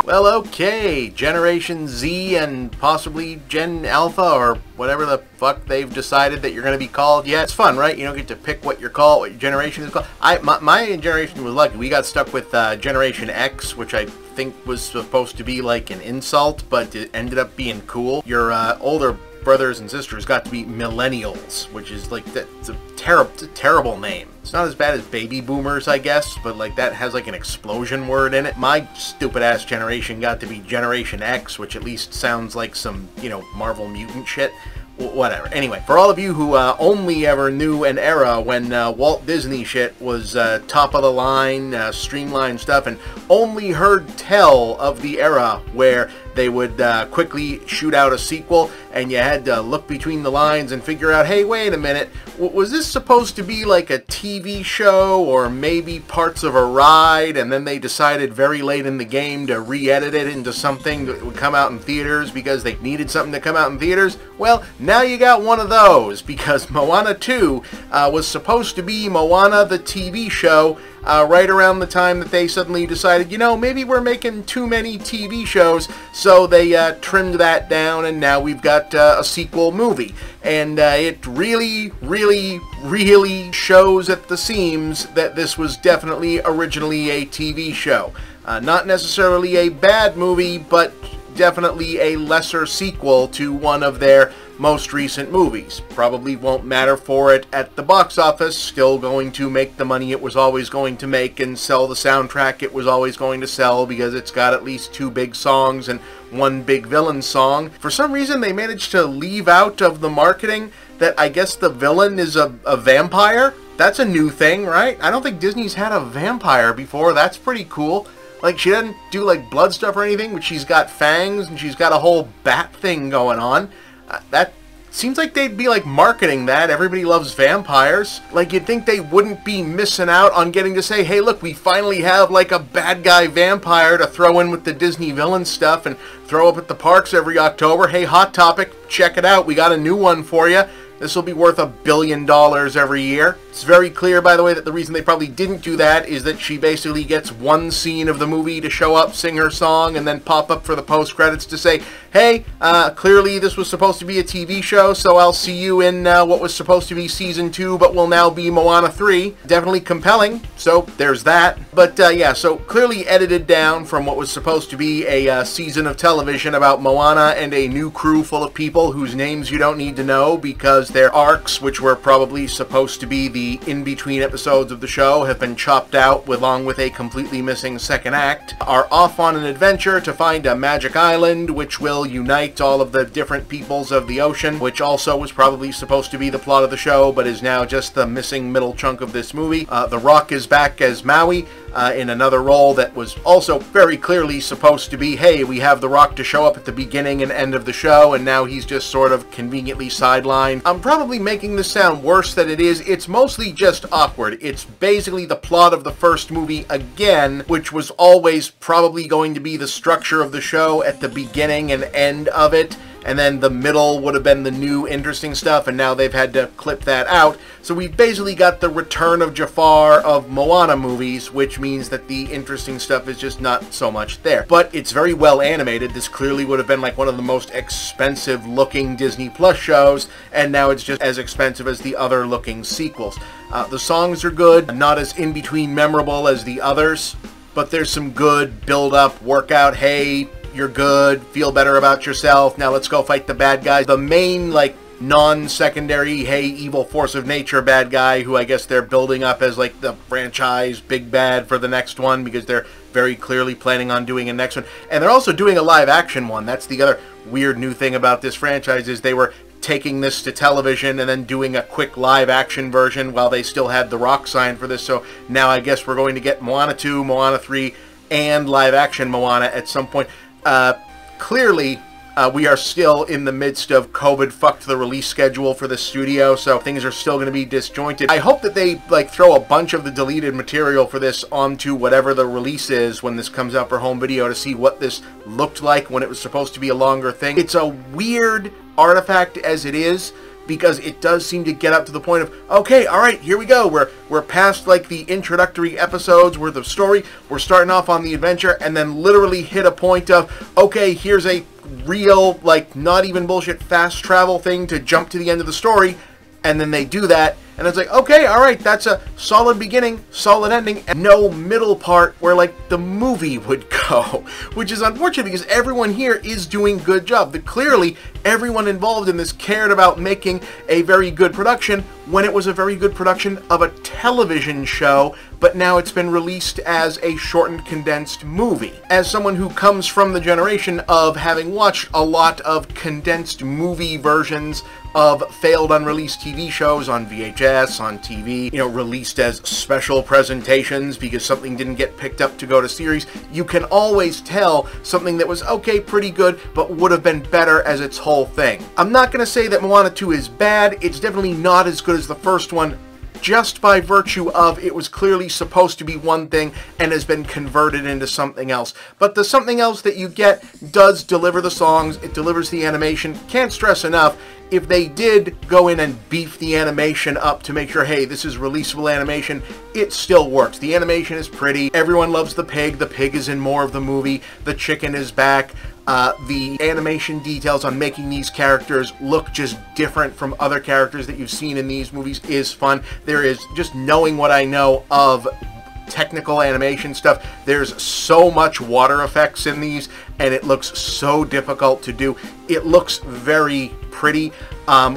Well, okay, Generation Z and possibly Gen Alpha or whatever the fuck they've decided that you're going to be called. Yeah, it's fun, right? You don't get to pick what you're called, what your generation is called. My generation was lucky. We got stuck with Generation X, which I think was supposed to be like an insult, but it ended up being cool. Your older brothers and sisters got to be Millennials, which is like, it's a terrible name. It's not as bad as baby boomers, I guess, but like that has like an explosion word in it. My stupid ass generation got to be Generation X, which at least sounds like some, you know, Marvel mutant shit. Whatever. Anyway, for all of you who only ever knew an era when Walt Disney shit was top of the line, streamlined stuff, and only heard tell of the era where they would quickly shoot out a sequel and you had to look between the lines and figure out, hey, wait a minute, was this supposed to be like a TV show or maybe parts of a ride, and then they decided very late in the game to re-edit it into something that would come out in theaters because they needed something to come out in theaters? Well, now you got one of those, because Moana 2 was supposed to be Moana the TV show right around the time that they suddenly decided, you know, maybe we're making too many TV shows, so they trimmed that down, and now we've got a sequel movie. And it really shows at the seams that this was definitely originally a TV show. Not necessarily a bad movie, but definitely a lesser sequel to one of their most recent movies. Probably won't matter for it at the box office, still going to make the money it was always going to make and sell the soundtrack it was always going to sell because it's got at least 2 big songs and 1 big villain song. For some reason they managed to leave out of the marketing that I guess the villain is a vampire. That's a new thing, right? I don't think Disney's had a vampire before. That's pretty cool. Like, she doesn't do like blood stuff or anything, but she's got fangs and she's got a whole bat thing going on. That seems like they'd be like marketing that. Everybody loves vampires. Like, you'd think they wouldn't be missing out on getting to say, hey, look, we finally have like a bad guy vampire to throw in with the Disney villain stuff and throw up at the parks every October. Hey, Hot Topic, check it out. We got a new one for you. This will be worth $1 billion every year. It's very clear, by the way, that the reason they probably didn't do that is that she basically gets one scene of the movie to show up, sing her song, and then pop up for the post-credits to say, hey, clearly this was supposed to be a TV show, so I'll see you in what was supposed to be Season 2, but will now be Moana 3. Definitely compelling, so there's that. But yeah, so clearly edited down from what was supposed to be a season of television about Moana and a new crew full of people whose names you don't need to know because their arcs, which were probably supposed to be the in-between episodes of the show, have been chopped out along with a completely missing second act, are off on an adventure to find a magic island which will unite all of the different peoples of the ocean, which also was probably supposed to be the plot of the show, but is now just the missing middle chunk of this movie. The Rock is back as Maui in another role that was also very clearly supposed to be, hey, we have The Rock to show up at the beginning and end of the show, and now he's just sort of conveniently sidelined. I'm probably making this sound worse than it is. It's mostly just awkward. It's basically the plot of the first movie again, which was always probably going to be the structure of the show at the beginning and end of it, and then the middle would have been the new interesting stuff, and now they've had to clip that out. So we've basically got the Return of Jafar of Moana movies, which means that the interesting stuff is just not so much there. But it's very well animated. This clearly would have been like one of the most expensive looking Disney Plus shows, and now it's just as expensive as the other looking sequels. The songs are good, not as in-between memorable as the others, but there's some good build-up, workout, hey, you're good, feel better about yourself, now let's go fight the bad guys. The main, like, non-secondary, hey, evil force of nature bad guy, who I guess they're building up as, like, the franchise big bad for the next one, because they're very clearly planning on doing a next one. And they're also doing a live-action one. That's the other weird new thing about this franchise, is they were taking this to television and then doing a quick live-action version while they still had The Rock signed for this. So now I guess we're going to get Moana 2, Moana 3, and live-action Moana at some point. Clearly, we are still in the midst of COVID fucked the release schedule for the studio, so things are still going to be disjointed. I hope that they like throw a bunch of the deleted material for this onto whatever the release is when this comes out for home video to see what this looked like when it was supposed to be a longer thing. It's a weird artifact as it is, because it does seem to get up to the point of, okay, all right, here we go. We're past like the introductory episodes worth of story. We're starting off on the adventure, and then literally hit a point of, okay, here's a real, like, not even bullshit fast travel thing to jump to the end of the story. And then they do that, and it's like, okay, all right, that's a solid beginning, solid ending, and no middle part where, like, the movie would go, which is unfortunate because everyone here is doing a good job. Clearly, everyone involved in this cared about making a very good production when it was a very good production of a television show, but now it's been released as a shortened, condensed movie. As someone who comes from the generation of having watched a lot of condensed movie versions of failed unreleased TV shows on VHS, on TV, released as special presentations because something didn't get picked up to go to series, you can always tell something that was okay, pretty good, but would have been better as its whole thing. I'm not going to say that Moana 2 is bad. It's definitely not as good as the first one, just by virtue of it was clearly supposed to be one thing and has been converted into something else. But the something else that you get does deliver the songs, it delivers the animation. Can't stress enough, if they did go in and beef the animation up to make sure, hey, this is releasable animation, it still works. The animation is pretty, everyone loves the pig is in more of the movie, the chicken is back. The animation details on making these characters look just different from other characters that you've seen in these movies is fun. There is, just knowing what I know of technical animation stuff, there's so much water effects in these, and it looks so difficult to do. It looks very pretty.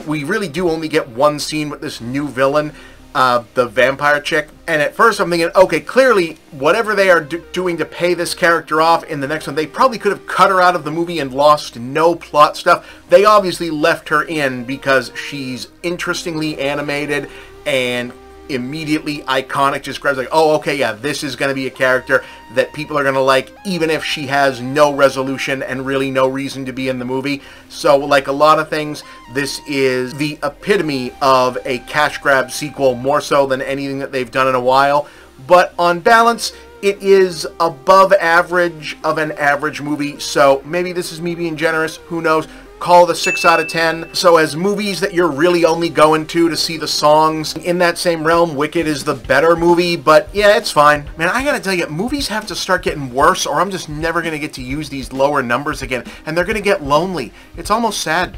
We really do only get one scene with this new villain, the vampire chick, and at first I'm thinking, okay, clearly whatever they are doing to pay this character off in the next one, they probably could have cut her out of the movie and lost no plot stuff. They obviously left her in because she's interestingly animated and immediately iconic, just grabs like, oh, okay, yeah, this is going to be a character that people are going to like, even if she has no resolution and really no reason to be in the movie. So, like a lot of things, this is the epitome of a cash grab sequel, more so than anything that they've done in a while. But on balance, it is above average of an average movie, so maybe this is me being generous, who knows. Call it a 6 out of 10. So as movies that you're really only going to see the songs, in that same realm, Wicked is the better movie, but yeah, it's fine. Man, I gotta tell you, movies have to start getting worse or I'm just never gonna get to use these lower numbers again, and they're gonna get lonely. It's almost sad.